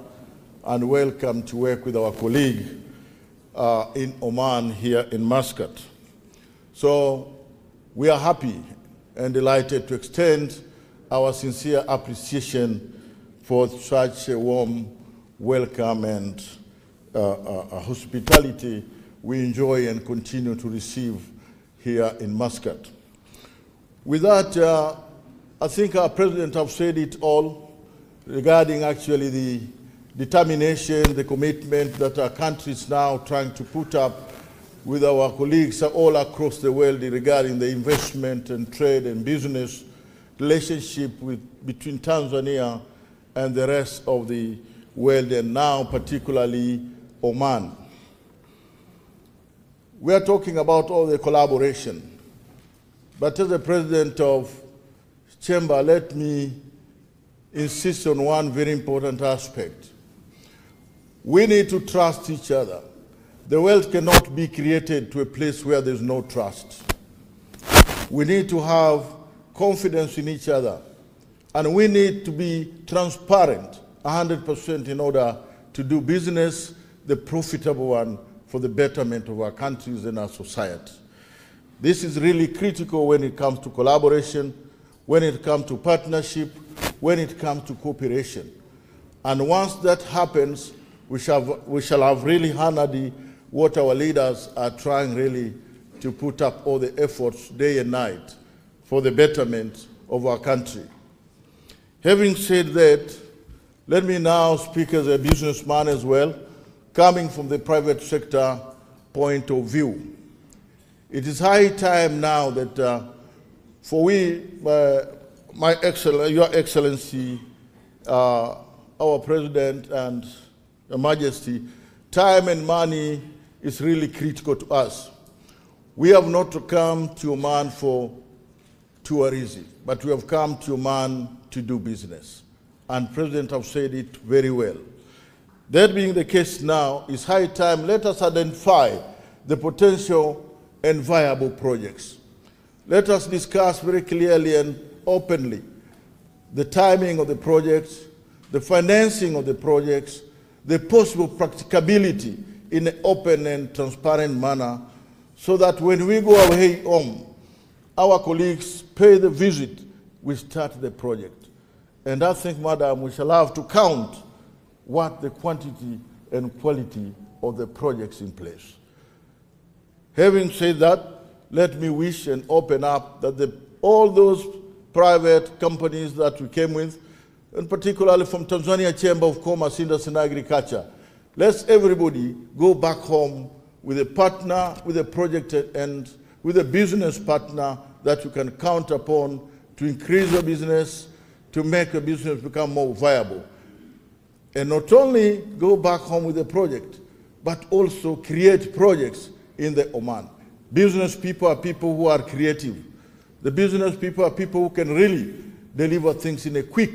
Speaker 6: and welcome to work with our colleague in Oman here in Muscat. So we are happy and delighted to extend our sincere appreciation for such a warm welcome and hospitality we enjoy and continue to receive here in Muscat. With that, I think our president has said it all regarding actually the determination, the commitment that our country is now trying to put up with our colleagues all across the world regarding the investment and trade and business relationship between Tanzania and the rest of the world, and now particularly Oman. We are talking about all the collaboration, but as the president of Chamber, let me insist on one very important aspect. We need to trust each other. The world cannot be created to a place where there's no trust. We need to have confidence in each other, and we need to be transparent 100% in order to do business, the profitable one, for the betterment of our countries and our society. This is really critical when it comes to collaboration, when it comes to partnership, when it comes to cooperation. And once that happens, we shall have really honored what our leaders are trying really to put up all the efforts day and night for the betterment of our country. Having said that, let me now speak as a businessman as well, coming from the private sector point of view. It is high time now that for we, Your Excellency, our President and Your Majesty, time and money is really critical to us. We have not come to Oman for tourism, but we have come to Oman to do business. And President have said it very well. That being the case now, it's high time, let us identify the potential and viable projects. Let us discuss very clearly and openly the timing of the projects, the financing of the projects, the possible practicability in an open and transparent manner, so that when we go away home, our colleagues pay the visit, we start the project. And I think, Madam, we shall have to count what the quantity and quality of the projects in place. Having said that, let me wish and open up that all those private companies that we came with, and particularly from Tanzania Chamber of Commerce, Industry and Agriculture, let's everybody go back home with a partner, with a project, and with a business partner that you can count upon to increase your business, to make your business become more viable. And not only go back home with a project, but also create projects in the Oman. Business people are people who are creative. The business people are people who can really deliver things in a quick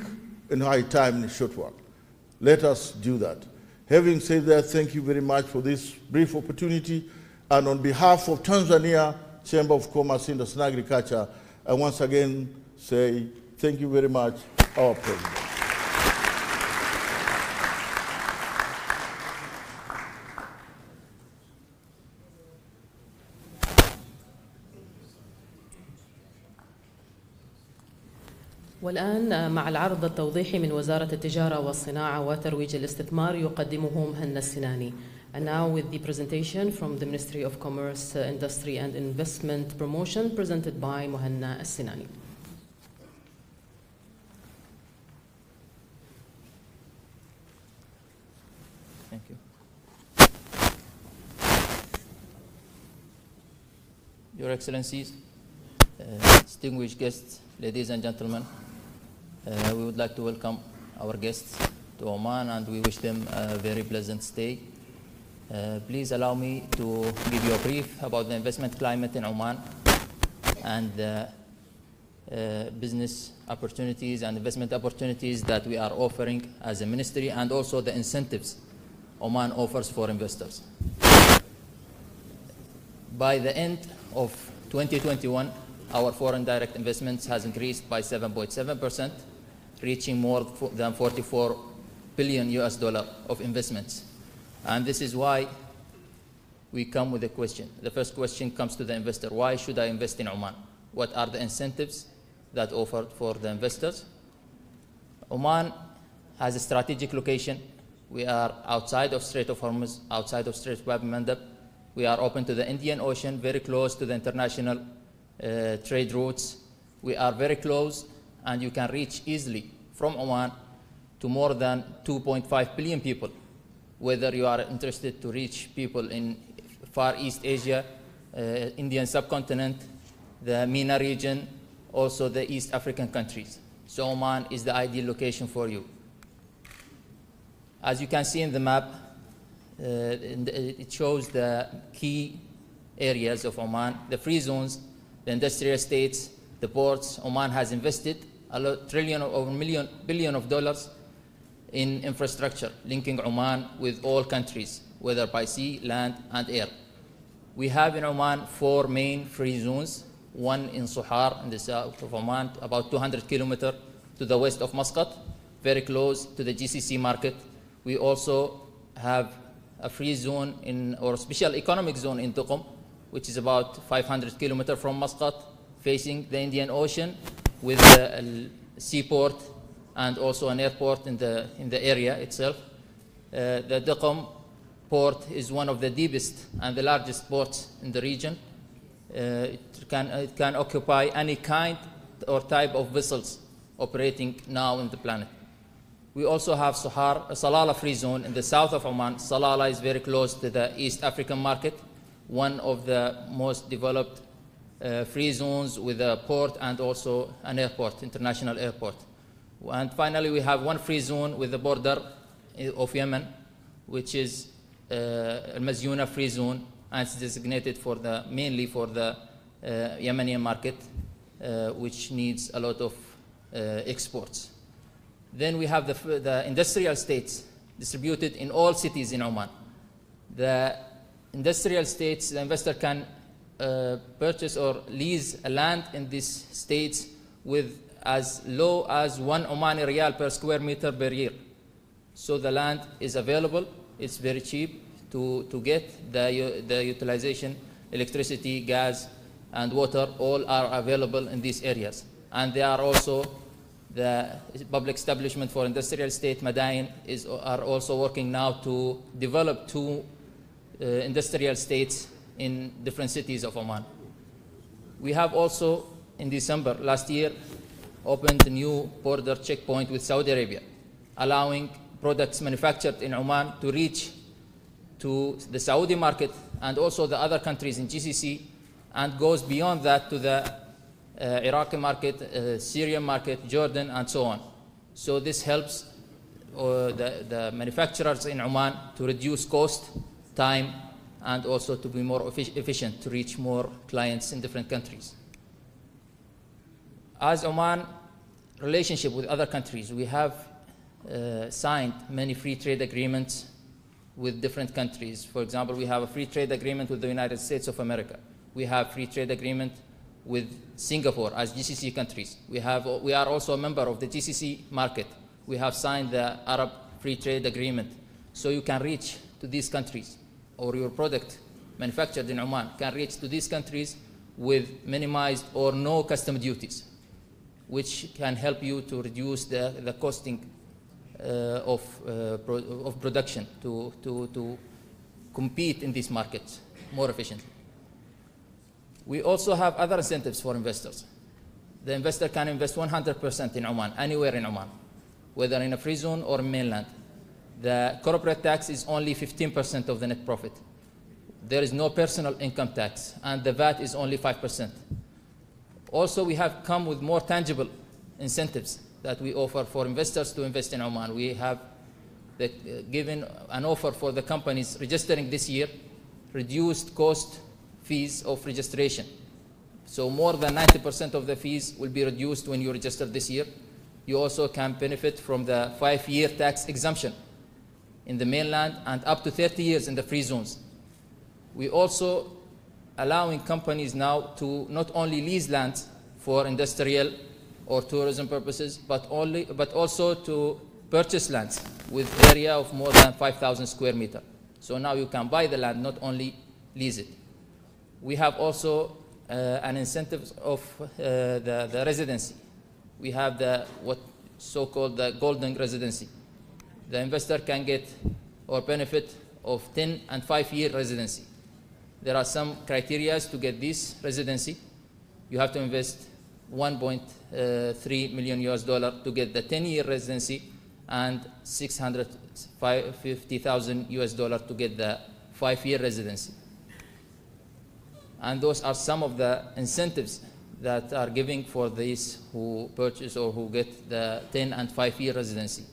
Speaker 6: and high time in a short while. Let us do that. Having said that, thank you very much for this brief opportunity. And on behalf of Tanzania Chamber of Commerce, Industry and Agriculture, I once again say thank you very much, our President.
Speaker 2: والآن مع العرض التوضيحي من وزارة التجارة والصناعة وترويج الاستثمار يقدمه مهنا السناني. And now with the presentation from the Ministry of Commerce, Industry and Investment Promotion presented by Mohanna Al-Sinani.
Speaker 7: Thank you. Your Excellencies, distinguished guests, ladies and gentlemen, we would like to welcome our guests to Oman and we wish them a very pleasant stay. Please allow me to give you a brief about the investment climate in Oman and the business opportunities and investment opportunities that we are offering as a ministry, and also the incentives Oman offers for investors. By the end of 2021, our foreign direct investments has increased by 7.7%, reaching more than $44 billion of investments. And this is why we come with a question. The first question comes to the investor. Why should I invest in Oman? What are the incentives that offered for the investors? Oman has a strategic location. We are outside of Strait of Hormuz, outside of Strait of Bab el-Mandeb. We are open to the Indian Ocean, very close to the international trade routes. We are very close, and you can reach easily from Oman to more than 2.5 billion people, whether you are interested to reach people in Far East Asia, Indian subcontinent, the MENA region, also the East African countries. So Oman is the ideal location for you. As you can see in the map, it shows the key areas of Oman, the free zones, the industrial estates, the ports. Oman has invested billion of dollars in infrastructure, linking Oman with all countries, whether by sea, land, and air. We have in Oman 4 main free zones, one in Suhar in the south of Oman, about 200 kilometers to the west of Muscat, very close to the GCC market. We also have a free zone or special economic zone in Duqm, which is about 500 kilometers from Muscat, facing the Indian Ocean, with a seaport and also an airport in the area itself. The Duqm port is one of the deepest and the largest ports in the region. It can occupy any kind or type of vessels operating now in the planet. We also have Salalah free zone in the south of Oman. Salalah is very close to the East African market, one of the most developed free zones with a port and also an airport, international airport. And finally, we have one free zone with the border of Yemen, which is Al Mazyuna free zone, and it's designated mainly for the Yemeni market, which needs a lot of exports. Then we have the industrial estates distributed in all cities in Oman. The industrial estates, the investor can purchase or lease a land in these states with as low as 1 Omani Riyal per square meter per year. So the land is available, it's very cheap to get. The utilization, electricity, gas, and water, all are available in these areas. And they are also, the public establishment for industrial estate, Madain, are also working now to develop 2 industrial estates in different cities of Oman. We have also, in December last year, opened a new border checkpoint with Saudi Arabia, allowing products manufactured in Oman to reach to the Saudi market and also the other countries in GCC, and goes beyond that to the Iraqi market, Syrian market, Jordan, and so on. So this helps the manufacturers in Oman to reduce cost, time, and also to be more efficient to reach more clients in different countries. As Oman relationship with other countries, we have signed many free trade agreements with different countries. For example, we have a free trade agreement with the United States of America. We have free trade agreement with Singapore as GCC countries. We are also a member of the GCC market. We have signed the Arab Free Trade Agreement. So you can reach to these countries, or your product manufactured in Oman can reach to these countries with minimized or no custom duties. which can help you to reduce the costing of production to compete in these markets more efficiently. We also have other incentives for investors. The investor can invest 100% in Oman, anywhere in Oman, whether in a free zone or mainland. The corporate tax is only 15% of the net profit. There is no personal income tax, and the VAT is only 5%. Also, we have come with more tangible incentives that we offer for investors to invest in Oman. We have given an offer for the companies registering this year, reduced cost fees of registration. So more than 90% of the fees will be reduced when you register this year. You also can benefit from the 5-year tax exemption in the mainland and up to 30 years in the free zones. We also allowing companies now to not only lease land for industrial or tourism purposes, but also to purchase lands with area of more than 5,000 square meters. So now you can buy the land, not only lease it. We have also an incentive of the residency. We have the what so-called the golden residency. The investor can get or benefit of 10 and 5-year residency. There are some criteria to get this residency. You have to invest $1.3 million to get the 10-year residency and $650,000 to get the 5-year residency. And those are some of the incentives that are giving for these who purchase or who get the 10 and 5-year residency.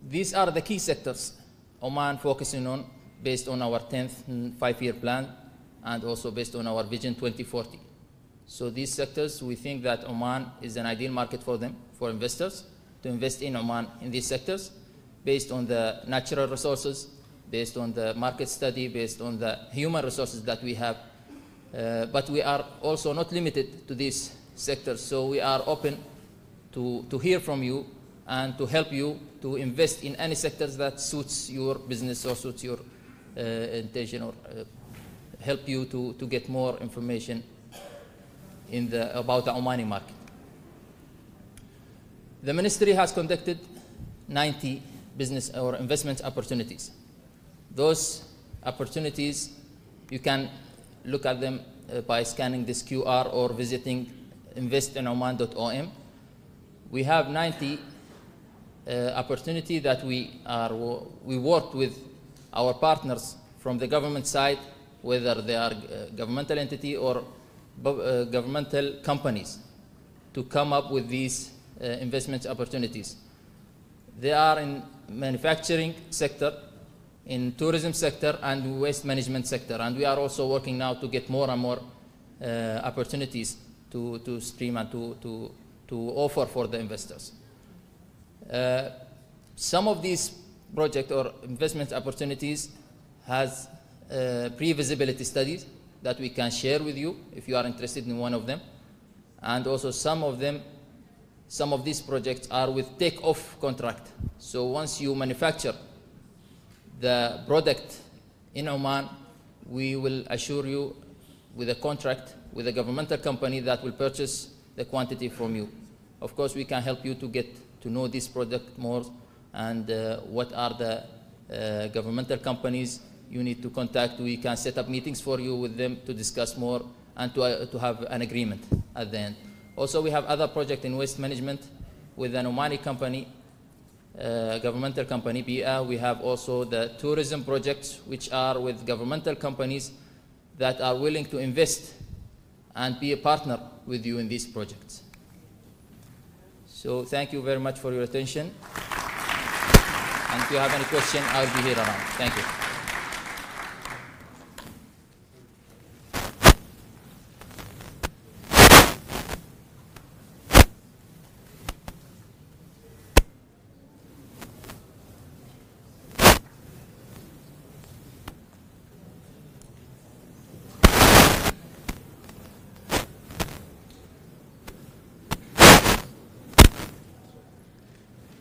Speaker 7: These are the key sectors Oman focusing on based on our 10th 5-year plan and also based on our Vision 2040. So these sectors, we think that Oman is an ideal market for them, for investors, to invest in Oman in these sectors based on the natural resources, based on the market study, based on the human resources that we have. But we are also not limited to these sectors, so we are open to hear from you and to help you to invest in any sectors that suits your business or suits your intention or help you to get more information about the Omani market. The ministry has conducted 90 business or investment opportunities. Those opportunities, you can look at them by scanning this QR or visiting investinoman.om. We have 90 opportunity that we worked with our partners from the government side, whether they are governmental entity or governmental companies, to come up with these investment opportunities. They are in manufacturing sector, in tourism sector, and waste management sector. And we are also working now to get more and more opportunities to stream and to offer for the investors. Some of these project or investment opportunities has pre-visibility studies that we can share with you if you are interested in one of them. And also some of these projects are with take-off contract. So once you manufacture the product in Oman, we will assure you with a contract with a governmental company that will purchase the quantity from you. Of course, we can help you to get to know this product more and what are the governmental companies you need to contact. We can set up meetings for you with them to discuss more and to have an agreement at the end. Also, we have other projects in waste management with an Omani company, governmental company, BIA. We have also the tourism projects, which are with governmental companies that are willing to invest and be a partner with you in these projects. So thank you very much for your attention. And if you have any question, I'll be here around. Thank you.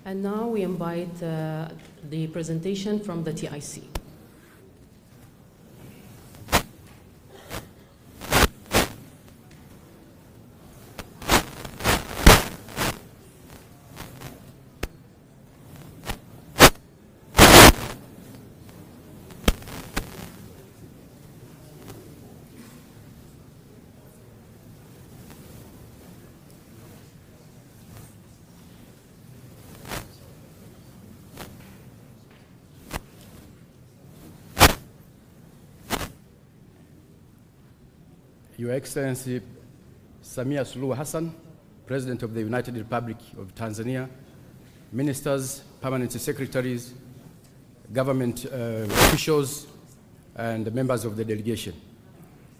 Speaker 2: And now we invite the presentation from the TIC.
Speaker 8: Your Excellency Samia Suluhu Hassan, President of the United Republic of Tanzania, ministers, permanent secretaries, government officials, and members of the delegation.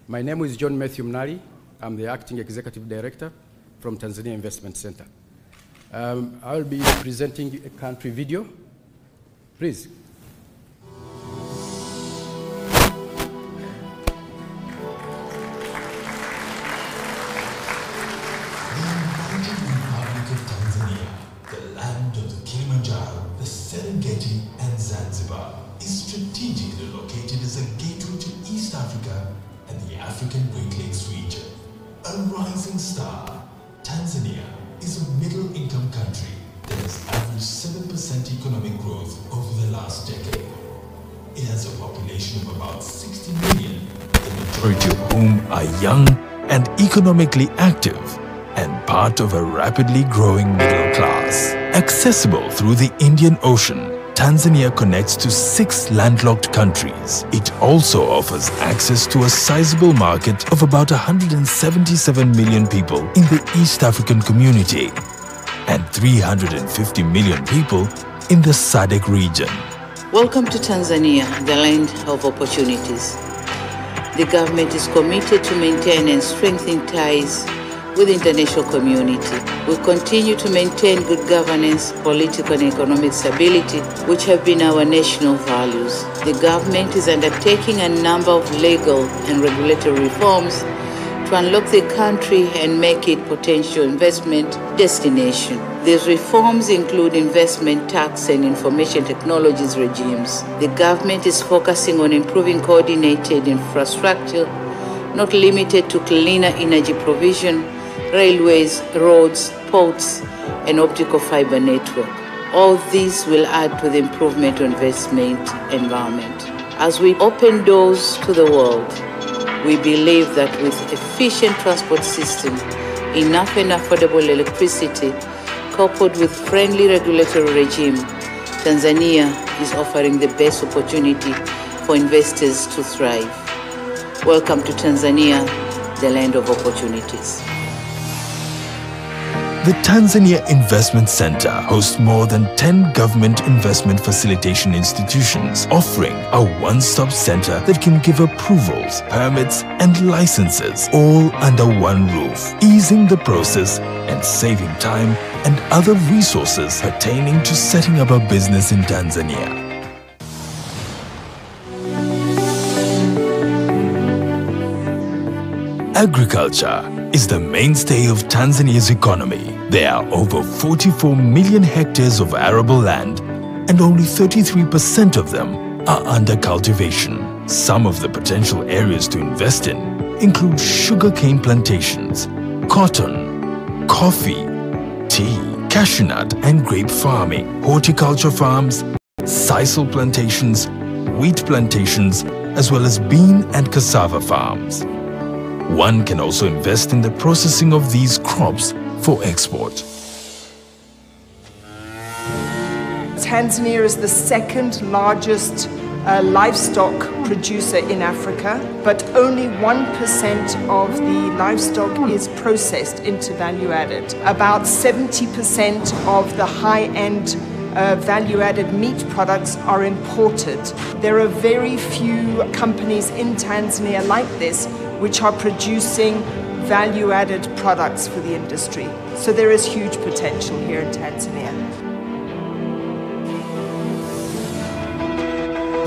Speaker 8: My name is John Matthew Mnali. I'm the Acting Executive Director from Tanzania Investment Center. I will be presenting a country video. Please.
Speaker 9: Is strategically located as a gateway to East Africa and the African Great Lakes region. A rising star, Tanzania is a middle-income country that has averaged 7% economic growth over the last decade. It has a population of about 60 million, the majority of whom are young and economically active and part of a rapidly growing middle class. Accessible through the Indian Ocean, Tanzania connects to 6 landlocked countries. It also offers access to a sizable market of about 177 million people in the East African community and 350 million people in the SADC region.
Speaker 1: Welcome to Tanzania, the land of opportunities. The government is committed to maintain and strengthen ties with the international community. We continue to maintain good governance, political and economic stability, which have been our national values. The government is undertaking a number of legal and regulatory reforms to unlock the country and make it potential investment destination. These reforms include investment tax and information technologies regimes. The government is focusing on improving coordinated infrastructure, not limited to cleaner energy provision, railways, roads, ports, and optical fiber network. All these will add to the improvement of investment environment. As we open doors to the world, we believe that with efficient transport system, enough and affordable electricity, coupled with friendly regulatory regime, Tanzania is offering the best opportunity for investors to thrive. Welcome to Tanzania, the land of opportunities.
Speaker 9: The Tanzania Investment Center hosts more than 10 government investment facilitation institutions, offering a one-stop center that can give approvals, permits, and licenses all under one roof, easing the process and saving time and other resources pertaining to setting up a business in Tanzania. Agriculture is the mainstay of Tanzania's economy. There are over 44 million hectares of arable land, and only 33% of them are under cultivation. Some of the potential areas to invest in include sugarcane plantations, cotton, coffee, tea, cashew nut and grape farming, horticulture farms, sisal plantations, wheat plantations, as well as bean and cassava farms. One can also invest in the processing of these crops for export.
Speaker 10: Tanzania is the second largest livestock producer in Africa, but only 1% of the livestock is processed into value added. About 70% of the high-end value-added meat products are imported. There are very few companies in Tanzania like this which are producing value-added products for the industry. So there is huge potential here in Tanzania.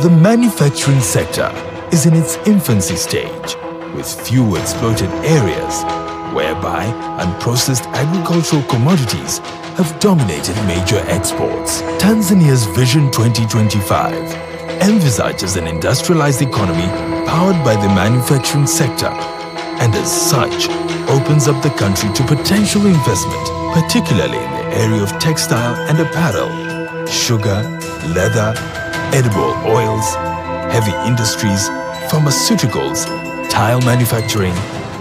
Speaker 9: The manufacturing sector is in its infancy stage, with few exploited areas, whereby unprocessed agricultural commodities have dominated major exports. Tanzania's Vision 2025 envisages an industrialized economy powered by the manufacturing sector, and as such, opens up the country to potential investment, particularly in the area of textile and apparel, sugar, leather, edible oils, heavy industries, pharmaceuticals, tile manufacturing,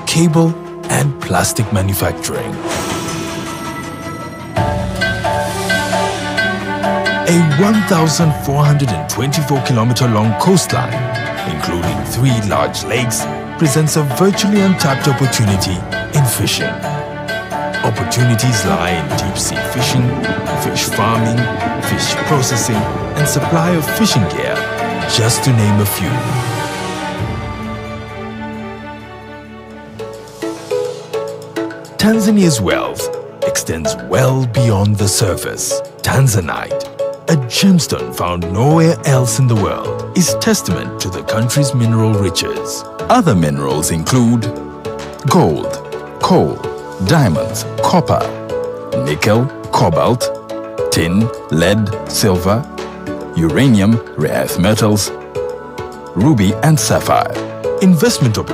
Speaker 9: cable, and plastic manufacturing. A 1,424-kilometer long coastline, including 3 large lakes,
Speaker 11: presents a virtually untapped opportunity in fishing. Opportunities lie in deep-sea fishing, fish farming, fish processing, and supply of fishing gear, just to name a few. Tanzania's wealth extends well beyond the surface. Tanzanite, a gemstone found nowhere else in the world, is testament to the country's mineral riches. Other minerals include gold, coal, diamonds, copper, nickel, cobalt, tin, lead, silver, uranium, rare earth metals, ruby and sapphire. Investment opportunities.